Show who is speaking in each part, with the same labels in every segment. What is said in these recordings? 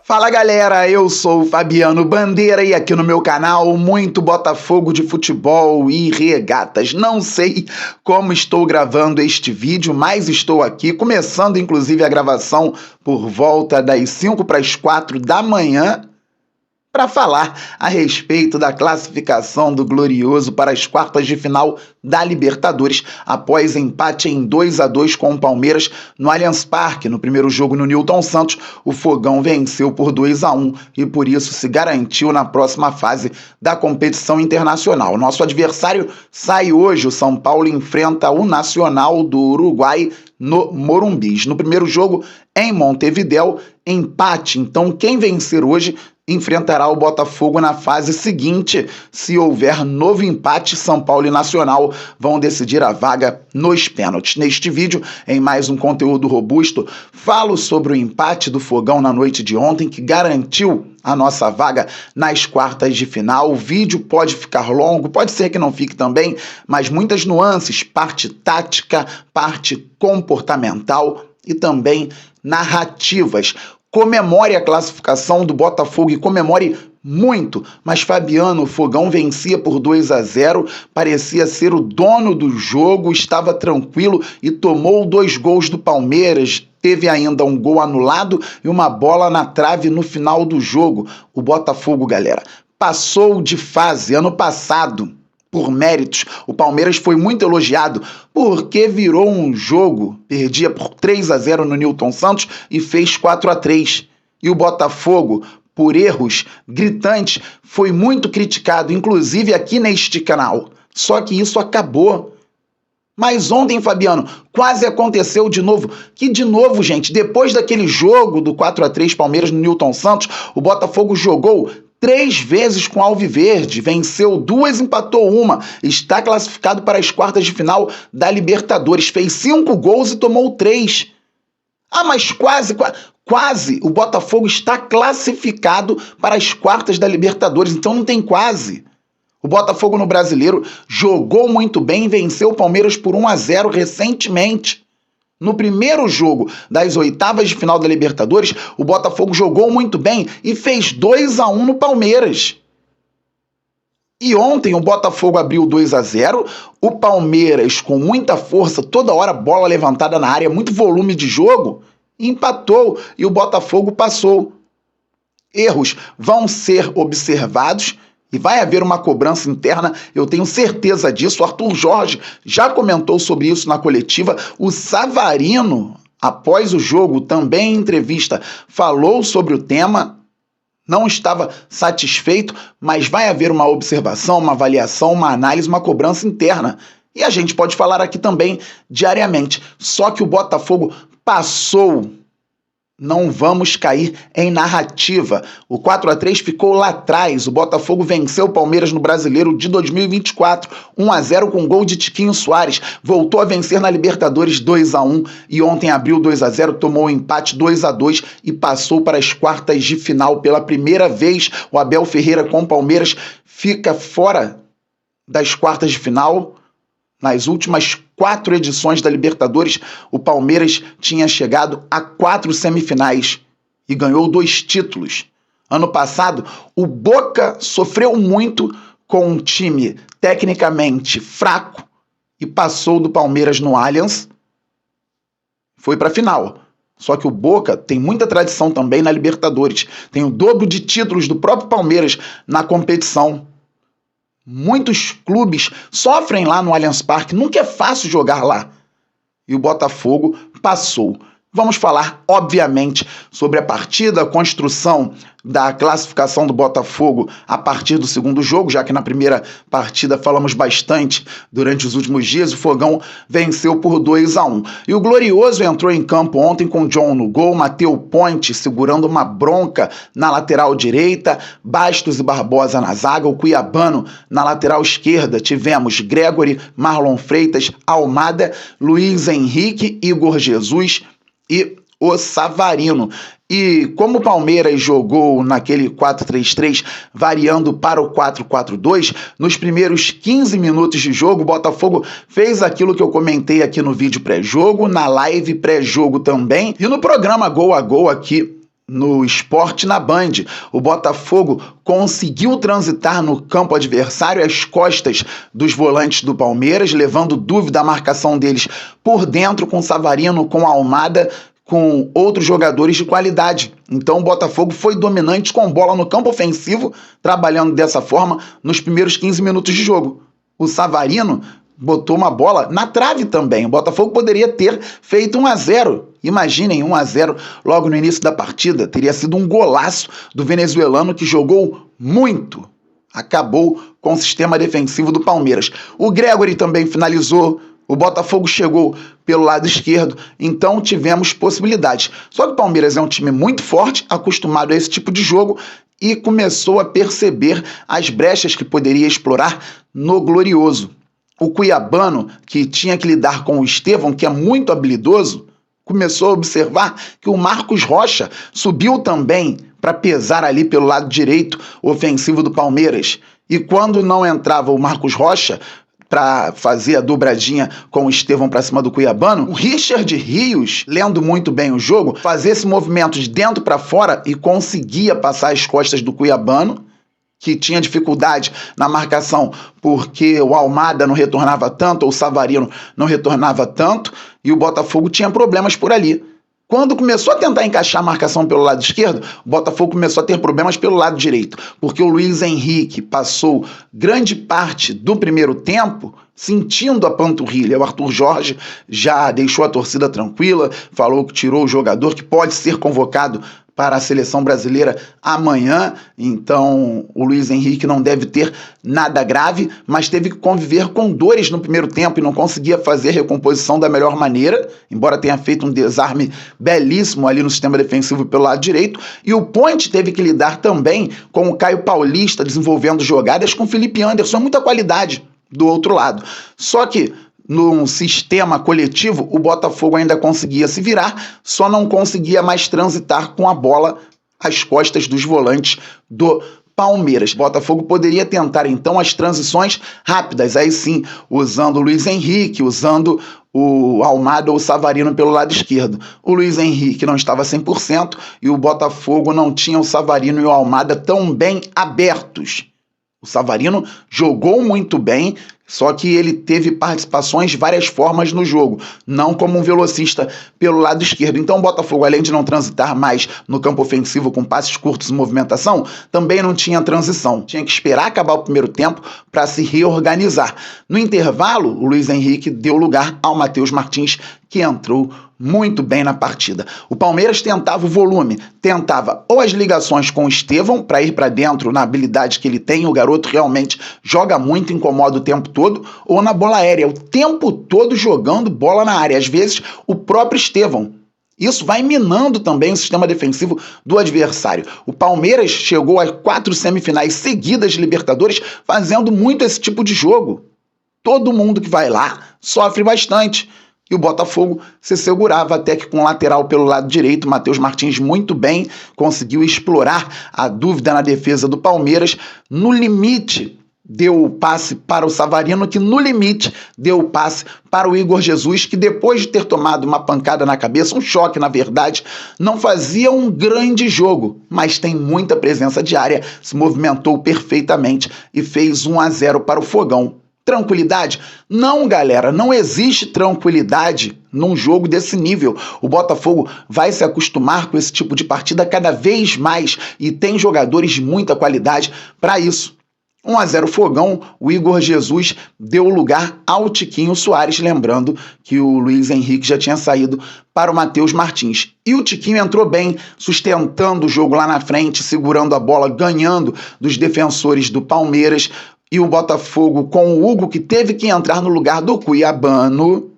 Speaker 1: Fala galera, eu sou o Fabiano Bandeira e aqui no meu canal muito Botafogo de futebol e regatas. Não sei como estou gravando este vídeo, mas estou aqui, começando inclusive a gravação por volta das 5 para as 4 da manhã, para falar a respeito da classificação do Glorioso para as quartas de final da Libertadores, após empate em 2-2 com o Palmeiras no Allianz Parque. No primeiro jogo no Newton Santos, o Fogão venceu por 2-1 e por isso se garantiu na próxima fase da competição internacional. Nosso adversário sai hoje, o São Paulo enfrenta o Nacional do Uruguai no Morumbi. No primeiro jogo em Montevidéu, empate. Então quem vencer hoje enfrentará o Botafogo na fase seguinte. Se houver novo empate, São Paulo e Nacional vão decidir a vaga nos pênaltis. Neste vídeo, em mais um conteúdo robusto, falo sobre o empate do Fogão na noite de ontem, que garantiu a nossa vaga nas quartas de final. O vídeo pode ficar longo, pode ser que não fique também, mas muitas nuances, parte tática, parte comportamental e também narrativas. Comemore a classificação do Botafogo e comemore muito, mas Fabiano, o Fogão vencia por 2-0, parecia ser o dono do jogo, estava tranquilo e tomou 2 gols do Palmeiras. Teve ainda um gol anulado e uma bola na trave no final do jogo. O Botafogo, galera, passou de fase. Ano passado, por méritos, o Palmeiras foi muito elogiado porque virou um jogo, perdia por 3-0 no Newton Santos e fez 4-3. E o Botafogo, por erros gritantes, foi muito criticado, inclusive aqui neste canal. Só que isso acabou. Mas ontem, Fabiano, quase aconteceu de novo. Que de novo, gente, depois daquele jogo do 4-3 Palmeiras no Newton Santos, o Botafogo jogou 3 vezes com Alviverde, venceu 2, empatou 1, está classificado para as quartas de final da Libertadores, fez 5 gols e tomou 3. Ah, mas quase, o Botafogo está classificado para as quartas da Libertadores, então não tem quase. O Botafogo no Brasileiro jogou muito bem e venceu o Palmeiras por 1-0 recentemente. No primeiro jogo das oitavas de final da Libertadores, o Botafogo jogou muito bem e fez 2-1 no Palmeiras. E ontem o Botafogo abriu 2-0, o Palmeiras com muita força, toda hora bola levantada na área, muito volume de jogo, empatou e o Botafogo passou. Erros vão ser observados e vai haver uma cobrança interna, eu tenho certeza disso. O Arthur Jorge já comentou sobre isso na coletiva. O Savarino, após o jogo, também em entrevista, falou sobre o tema, não estava satisfeito, mas vai haver uma observação, uma avaliação, uma análise, uma cobrança interna. E a gente pode falar aqui também diariamente. Só que o Botafogo passou. Não vamos cair em narrativa. O 4-3 ficou lá atrás. O Botafogo venceu o Palmeiras no Brasileiro de 2024, 1-0 com gol de Tiquinho Soares. Voltou a vencer na Libertadores 2-1 e ontem abriu 2-0, tomou o empate 2-2 e passou para as quartas de final. Pela primeira vez, o Abel Ferreira com o Palmeiras fica fora das quartas de final. Nas últimas 4 edições da Libertadores, o Palmeiras tinha chegado a 4 semifinais e ganhou 2 títulos. Ano passado, o Boca sofreu muito com um time tecnicamente fraco e passou do Palmeiras no Allianz, foi para a final. Só que o Boca tem muita tradição também na Libertadores, tem o dobro de títulos do próprio Palmeiras na competição. Muitos clubes sofrem lá no Allianz Parque, nunca é fácil jogar lá. E o Botafogo passou. Vamos falar, obviamente, sobre a partida, a construção da classificação do Botafogo a partir do segundo jogo, já que na primeira partida falamos bastante durante os últimos dias. O Fogão venceu por 2-1. E o Glorioso entrou em campo ontem com John no gol, Matheus Ponte segurando uma bronca na lateral direita, Bastos e Barbosa na zaga, o Cuiabano na lateral esquerda. Tivemos Gregory, Marlon Freitas, Almada, Luiz Henrique, Igor Jesus e o Savarino. E como o Palmeiras jogou naquele 4-3-3, variando para o 4-4-2, nos primeiros 15 minutos de jogo, o Botafogo fez aquilo que eu comentei aqui no vídeo pré-jogo, na live pré-jogo também, e no programa Gol a Gol aqui no Sport na Band. O Botafogo conseguiu transitar no campo adversário às costas dos volantes do Palmeiras, levando dúvida à marcação deles por dentro, com Savarino, com Almada, com outros jogadores de qualidade. Então o Botafogo foi dominante com bola no campo ofensivo, trabalhando dessa forma nos primeiros 15 minutos de jogo. O Savarino botou uma bola na trave também. O Botafogo poderia ter feito 1-0. Imaginem, 1-0 logo no início da partida. Teria sido um golaço do venezuelano, que jogou muito. Acabou com o sistema defensivo do Palmeiras. O Gregori também finalizou. O Botafogo chegou pelo lado esquerdo, então tivemos possibilidades. Só que o Palmeiras é um time muito forte, acostumado a esse tipo de jogo, e começou a perceber as brechas que poderia explorar no Glorioso. O cuiabano, que tinha que lidar com o Estevão, que é muito habilidoso, começou a observar que o Marcos Rocha subiu também para pesar ali pelo lado direito ofensivo do Palmeiras. E quando não entrava o Marcos Rocha para fazer a dobradinha com o Estevão para cima do cuiabano, o Richard Rios, lendo muito bem o jogo, fazia esse movimento de dentro para fora e conseguia passar as costas do cuiabano, que tinha dificuldade na marcação porque o Almada não retornava tanto, ou o Savarino não retornava tanto, e o Botafogo tinha problemas por ali. Quando começou a tentar encaixar a marcação pelo lado esquerdo, o Botafogo começou a ter problemas pelo lado direito, porque o Luiz Henrique passou grande parte do primeiro tempo sentindo a panturrilha. O Arthur Jorge já deixou a torcida tranquila, falou que tirou o jogador, que pode ser convocado para a seleção brasileira amanhã. Então o Luiz Henrique não deve ter nada grave, mas teve que conviver com dores no primeiro tempo e não conseguia fazer a recomposição da melhor maneira, embora tenha feito um desarme belíssimo ali no sistema defensivo pelo lado direito. E o Ponte teve que lidar também com o Caio Paulista desenvolvendo jogadas com o Felipe Anderson, muita qualidade do outro lado. Só que num sistema coletivo, o Botafogo ainda conseguia se virar, só não conseguia mais transitar com a bola às costas dos volantes do Palmeiras. O Botafogo poderia tentar, então, as transições rápidas, aí sim, usando o Luiz Henrique, usando o Almada ou o Savarino pelo lado esquerdo. O Luiz Henrique não estava 100% e o Botafogo não tinha o Savarino e o Almada tão bem abertos. O Savarino jogou muito bem, só que ele teve participações de várias formas no jogo, não como um velocista pelo lado esquerdo. Então o Botafogo, além de não transitar mais no campo ofensivo com passes curtos e movimentação, também não tinha transição. Tinha que esperar acabar o primeiro tempo para se reorganizar. No intervalo, o Luiz Henrique deu lugar ao Matheus Martins, que entrou muito bem na partida. O Palmeiras tentava o volume, tentava ou as ligações com o Estevão para ir para dentro na habilidade que ele tem, o garoto realmente joga muito, incomoda o tempo todo, ou na bola aérea, o tempo todo jogando bola na área, às vezes o próprio Estevão. Isso vai minando também o sistema defensivo do adversário. O Palmeiras chegou a 4 semifinais seguidas de Libertadores fazendo muito esse tipo de jogo. Todo mundo que vai lá sofre bastante. E o Botafogo se segurava até que com o lateral pelo lado direito, Matheus Martins muito bem, conseguiu explorar a dúvida na defesa do Palmeiras. No limite, deu o passe para o Savarino, que no limite deu o passe para o Igor Jesus, que depois de ter tomado uma pancada na cabeça, um choque na verdade, não fazia um grande jogo, mas tem muita presença de área, se movimentou perfeitamente e fez 1-0 para o Fogão. Tranquilidade? Não, galera, não existe tranquilidade num jogo desse nível. O Botafogo vai se acostumar com esse tipo de partida cada vez mais e tem jogadores de muita qualidade para isso. 1-0 Fogão, o Igor Jesus deu lugar ao Tiquinho Soares, lembrando que o Luiz Henrique já tinha saído para o Matheus Martins. E o Tiquinho entrou bem, sustentando o jogo lá na frente, segurando a bola, ganhando dos defensores do Palmeiras. E o Botafogo com o Hugo, que teve que entrar no lugar do cuiabano.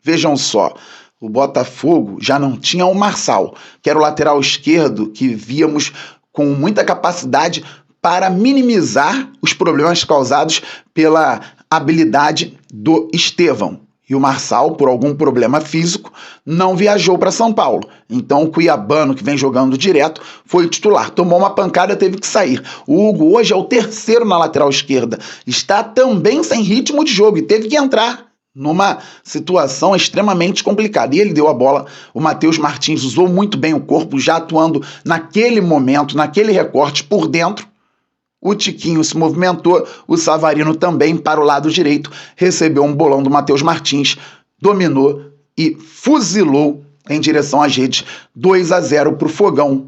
Speaker 1: Vejam só, o Botafogo já não tinha o Marçal, que era o lateral esquerdo, que víamos com muita capacidade para minimizar os problemas causados pela habilidade do Estevão. E o Marçal, por algum problema físico, não viajou para São Paulo. Então o cuiabano, que vem jogando direto, foi titular. Tomou uma pancada, teve que sair. O Hugo hoje é o terceiro na lateral esquerda. Está também sem ritmo de jogo e teve que entrar. numa situação extremamente complicada. E ele deu a bola, o Matheus Martins usou muito bem o corpo, já atuando naquele momento, naquele recorte por dentro. O Tiquinho se movimentou, o Savarino também para o lado direito, recebeu um bolão do Matheus Martins, dominou e fuzilou em direção às redes, 2-0 para o Fogão.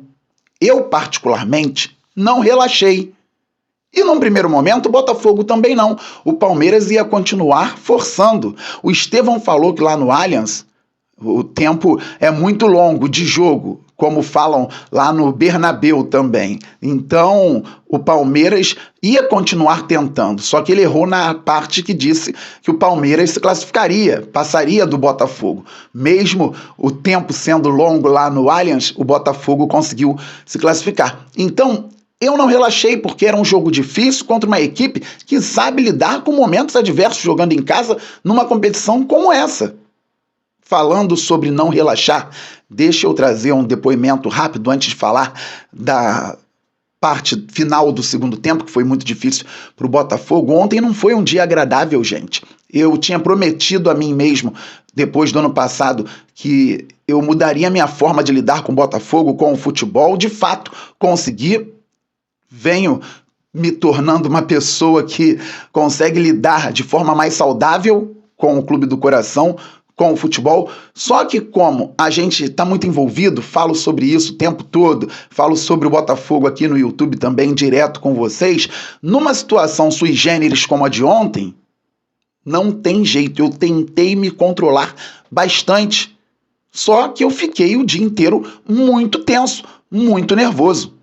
Speaker 1: Eu, particularmente, não relaxei. E num primeiro momento, o Botafogo também não. O Palmeiras ia continuar forçando. O Estevão falou que lá no Allianz, o tempo é muito longo de jogo, como falam lá no Bernabéu também. Então, o Palmeiras ia continuar tentando, só que ele errou na parte que disse que o Palmeiras se classificaria, passaria do Botafogo. Mesmo o tempo sendo longo lá no Allianz, o Botafogo conseguiu se classificar. Então, eu não relaxei porque era um jogo difícil contra uma equipe que sabe lidar com momentos adversos jogando em casa numa competição como essa. Falando sobre não relaxar, deixa eu trazer um depoimento rápido antes de falar da parte final do segundo tempo, que foi muito difícil para o Botafogo. Ontem não foi um dia agradável, gente. Eu tinha prometido a mim mesmo, depois do ano passado, que eu mudaria minha forma de lidar com o Botafogo, com o futebol. De fato, consegui. Venho me tornando uma pessoa que consegue lidar de forma mais saudável com o clube do coração, com o futebol. Só que como a gente está muito envolvido, falo sobre isso o tempo todo, falo sobre o Botafogo aqui no YouTube também, direto com vocês, numa situação sui generis como a de ontem, não tem jeito, eu tentei me controlar bastante. Só que eu fiquei o dia inteiro muito tenso, muito nervoso.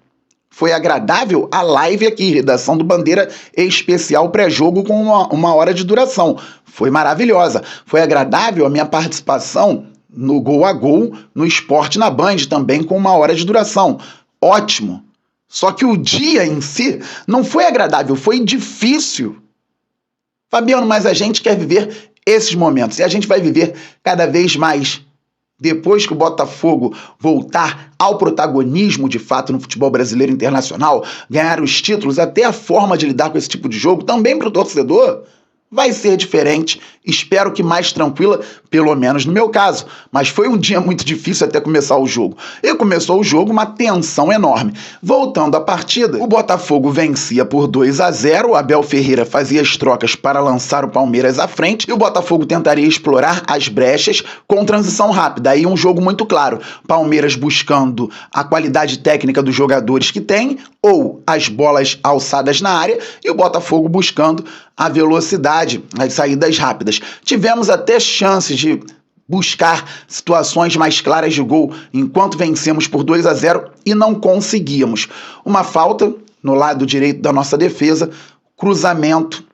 Speaker 1: Foi agradável a live aqui, redação do Bandeira especial pré-jogo com uma hora de duração. Foi maravilhosa. Foi agradável a minha participação no Gol a Gol, no Esporte na Band, também com 1 hora de duração. Ótimo. Só que o dia em si não foi agradável, foi difícil. Fabiano, mas a gente quer viver esses momentos e a gente vai viver cada vez mais. Depois que o Botafogo voltar ao protagonismo de fato no futebol brasileiro internacional, ganhar os títulos, até a forma de lidar com esse tipo de jogo, também para o torcedor, vai ser diferente. Espero que mais tranquila, pelo menos no meu caso. Mas foi um dia muito difícil até começar o jogo. E começou o jogo uma tensão enorme. Voltando à partida, o Botafogo vencia por 2-0, o Abel Ferreira fazia as trocas para lançar o Palmeiras à frente e o Botafogo tentaria explorar as brechas com transição rápida. Aí um jogo muito claro. Palmeiras buscando a qualidade técnica dos jogadores que tem ou as bolas alçadas na área e o Botafogo buscando a velocidade, as saídas rápidas. Tivemos até chances de buscar situações mais claras de gol enquanto vencemos por 2-0 e não conseguíamos. Uma falta no lado direito da nossa defesa, cruzamento,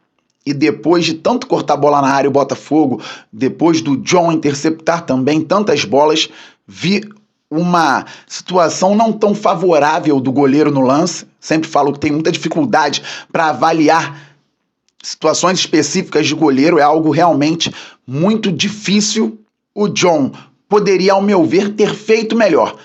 Speaker 1: e depois de tanto cortar a bola na área o Botafogo, depois do John interceptar também tantas bolas, vi uma situação não tão favorável do goleiro no lance. Sempre falo que tem muita dificuldade para avaliar situações específicas de goleiro, é algo realmente muito difícil. O John poderia, ao meu ver, ter feito melhor.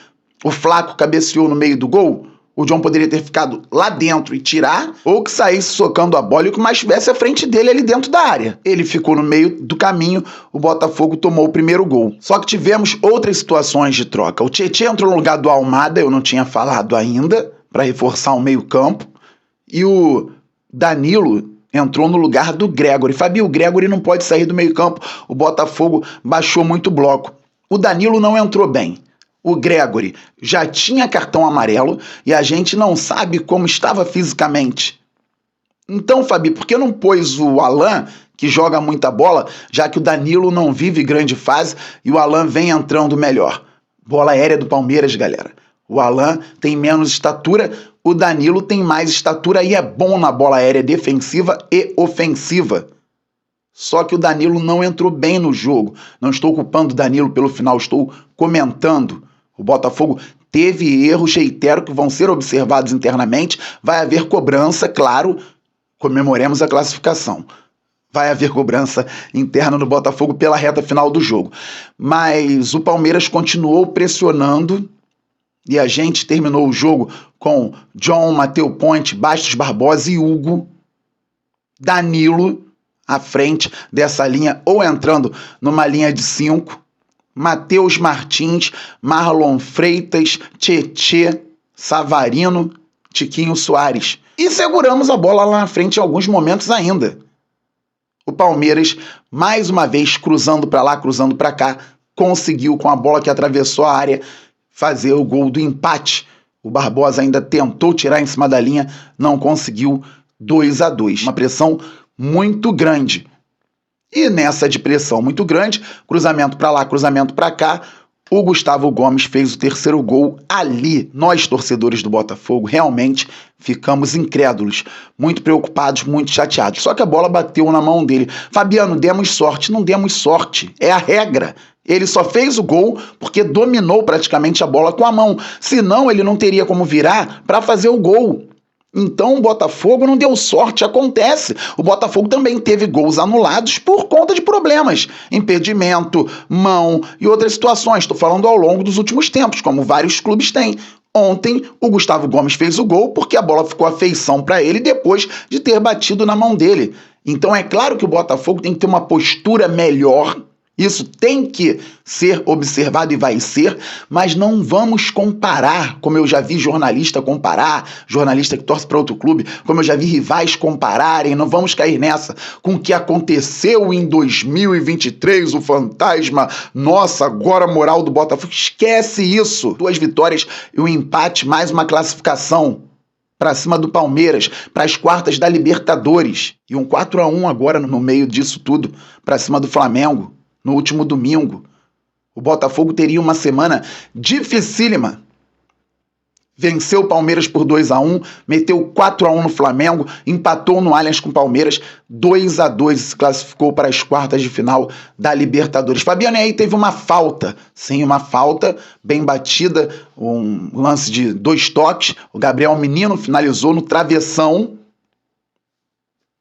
Speaker 1: O Flaco cabeceou no meio do gol, o John poderia ter ficado lá dentro e tirar, ou que saísse socando a bola e o que mais estivesse à frente dele ali dentro da área. Ele ficou no meio do caminho, o Botafogo tomou o primeiro gol. Só que tivemos outras situações de troca. O Tietê entrou no lugar do Almada, eu não tinha falado ainda, para reforçar o meio-campo, e o Danilo entrou no lugar do Gregory. Fabio, o Gregory não pode sair do meio-campo, o Botafogo baixou muito o bloco. O Danilo não entrou bem. O Gregory já tinha cartão amarelo e a gente não sabe como estava fisicamente. Então, Fabi, por que não pôs o Alan, que joga muita bola, já que o Danilo não vive grande fase e o Alan vem entrando melhor? Bola aérea do Palmeiras, galera. O Alan tem menos estatura, o Danilo tem mais estatura e é bom na bola aérea defensiva e ofensiva. Só que o Danilo não entrou bem no jogo. Não estou culpando o Danilo pelo final, estou comentando. O Botafogo teve erros, reitero, que vão ser observados internamente. Vai haver cobrança, claro, comemoremos a classificação. Vai haver cobrança interna no Botafogo pela reta final do jogo. Mas o Palmeiras continuou pressionando e a gente terminou o jogo com John, Matheus Ponte, Bastos Barbosa e Hugo, Danilo, à frente dessa linha ou entrando numa linha de 5. Matheus Martins, Marlon Freitas, Tietê, Savarino, Tiquinho Soares. E seguramos a bola lá na frente em alguns momentos ainda. O Palmeiras, mais uma vez, cruzando para lá, cruzando para cá, conseguiu, com a bola que atravessou a área, fazer o gol do empate. O Barbosa ainda tentou tirar em cima da linha, não conseguiu. 2-2. Uma pressão muito grande. E nessa de pressão muito grande, cruzamento para lá, cruzamento para cá, o Gustavo Gomes fez o terceiro gol ali. Nós, torcedores do Botafogo, realmente ficamos incrédulos, muito preocupados, muito chateados. Só que a bola bateu na mão dele. Fabiano, demos sorte. Não demos sorte. É a regra. Ele só fez o gol porque dominou praticamente a bola com a mão. Senão, ele não teria como virar para fazer o gol. Então o Botafogo não deu sorte, acontece. O Botafogo também teve gols anulados por conta de problemas. Impedimento, mão e outras situações. Estou falando ao longo dos últimos tempos, como vários clubes têm. Ontem o Gustavo Gomes fez o gol porque a bola ficou à feição para ele depois de ter batido na mão dele. Então é claro que o Botafogo tem que ter uma postura melhor. Isso tem que ser observado e vai ser, mas não vamos comparar, como eu já vi jornalista comparar, jornalista que torce para outro clube, como eu já vi rivais compararem, não vamos cair nessa com o que aconteceu em 2023, o fantasma, nossa, agora a moral do Botafogo, esquece isso. 2 vitórias e um empate, mais uma classificação para cima do Palmeiras, para as quartas da Libertadores, e um 4-1 agora no meio disso tudo, para cima do Flamengo. No último domingo, o Botafogo teria uma semana dificílima. Venceu o Palmeiras por 2-1, meteu 4-1 no Flamengo, empatou no Allianz com o Palmeiras, 2-2 e se classificou para as quartas de final da Libertadores. Fabiano, aí teve uma falta, sim, uma falta bem batida, um lance de 2 toques, o Gabriel Menino finalizou no travessão.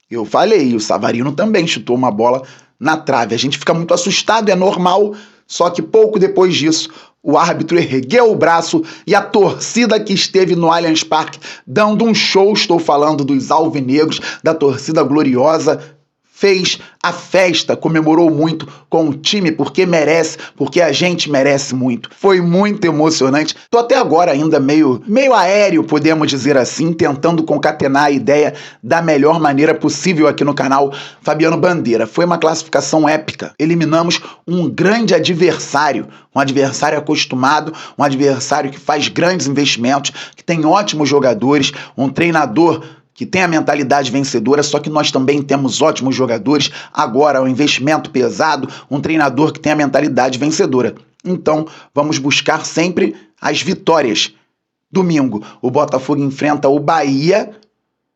Speaker 1: Eu falei, o Savarino também chutou uma bola na trave. A gente fica muito assustado, é normal, só que pouco depois disso, o árbitro ergueu o braço e a torcida que esteve no Allianz Parque dando um show, estou falando dos alvinegros, da torcida gloriosa, fez a festa, comemorou muito com o time, porque merece, porque a gente merece muito. Foi muito emocionante. Tô até agora ainda meio aéreo, podemos dizer assim, tentando concatenar a ideia da melhor maneira possível aqui no canal Fabiano Bandeira. Foi uma classificação épica. Eliminamos um grande adversário, um adversário acostumado, um adversário que faz grandes investimentos, que tem ótimos jogadores, um treinador que tem a mentalidade vencedora, só que nós também temos ótimos jogadores, agora um investimento pesado, um treinador que tem a mentalidade vencedora. Então, vamos buscar sempre as vitórias. Domingo, o Botafogo enfrenta o Bahia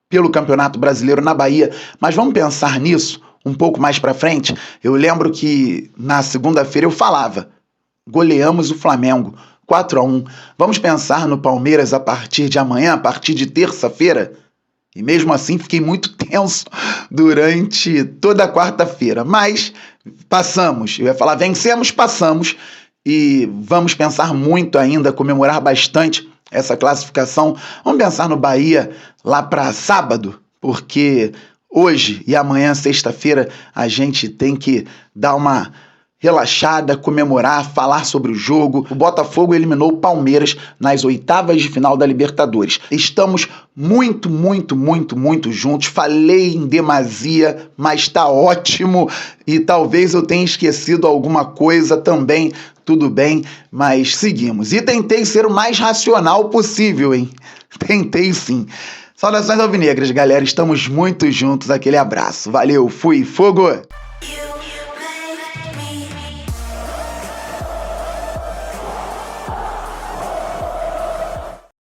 Speaker 1: pelo Campeonato Brasileiro na Bahia, mas vamos pensar nisso um pouco mais para frente. Eu lembro que na segunda-feira eu falava, goleamos o Flamengo, 4-1. Vamos pensar no Palmeiras a partir de amanhã, a partir de terça-feira? E mesmo assim fiquei muito tenso durante toda a quarta-feira. Mas passamos, eu ia falar vencemos, passamos. E vamos pensar muito ainda, comemorar bastante essa classificação. Vamos pensar no Bahia lá para sábado, porque hoje e amanhã, sexta-feira, a gente tem que dar uma relaxada, comemorar, falar sobre o jogo. O Botafogo eliminou o Palmeiras nas oitavas de final da Libertadores. Estamos muito juntos. Falei em demasia, mas tá ótimo. E talvez eu tenha esquecido alguma coisa também. Tudo bem, mas seguimos. E tentei ser o mais racional possível, hein? Tentei sim. Saudações alvinegras, galera. Estamos muito juntos. Aquele abraço. Valeu, fui, fogo!